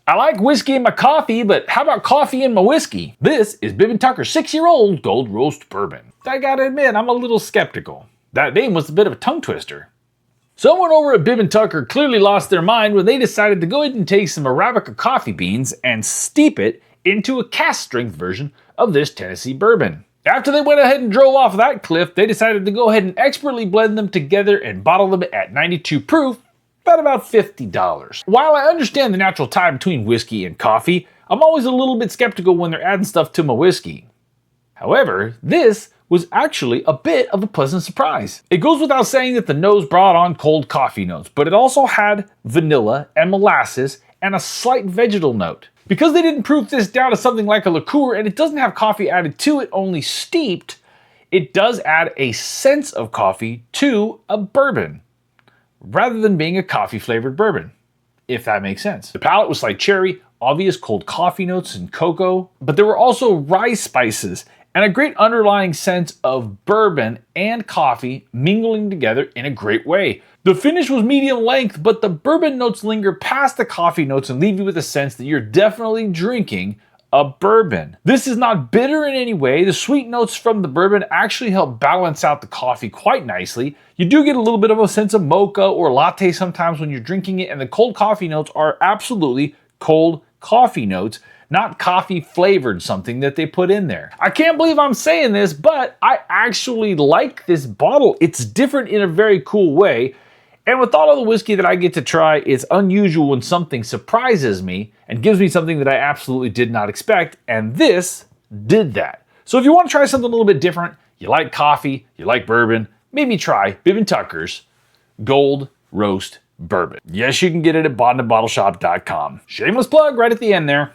I like whiskey in my coffee, but how about coffee in my whiskey? This is Bibb & Tucker's 6-year-old Gold Roast Bourbon. I gotta admit, I'm a little skeptical. That name was a bit of a tongue twister. Someone over at Bibb & Tucker clearly lost their mind when they decided to go ahead and take some Arabica coffee beans and steep it into a cask strength version of this Tennessee bourbon. After they went ahead and drove off that cliff, they decided to go ahead and expertly blend them together and bottle them at 92 proof at about $50. While I understand the natural tie between whiskey and coffee, I'm always a little bit skeptical when they're adding stuff to my whiskey. However, this was actually a bit of a pleasant surprise. It goes without saying that the nose brought on cold coffee notes, but it also had vanilla and molasses and a slight vegetal note. Because they didn't proof this down to something like a liqueur and it doesn't have coffee added to it, only steeped, it does add a sense of coffee to a bourbon, rather than being a coffee-flavored bourbon, if that makes sense. The palate was like cherry, obvious cold coffee notes and cocoa, but there were also rice spices and a great underlying sense of bourbon and coffee mingling together in a great way. The finish was medium length, but the bourbon notes linger past the coffee notes and leave you with a sense that you're definitely drinking a bourbon. This is not bitter in any way. The sweet notes from the bourbon actually help balance out the coffee quite nicely. You do get a little bit of a sense of mocha or latte sometimes when you're drinking it, and the cold coffee notes are absolutely cold coffee notes, not coffee flavored something that they put in there. I can't believe I'm saying this, but I actually like this bottle. It's different in a very cool way. And with all of the whiskey that I get to try, it's unusual when something surprises me and gives me something that I absolutely did not expect, and this did that. So if you want to try something a little bit different, you like coffee, you like bourbon, maybe try Bibb & Tucker's Gold Roast Bourbon. Yes, you can get it at botanabottleshop.com. Shameless plug right at the end there.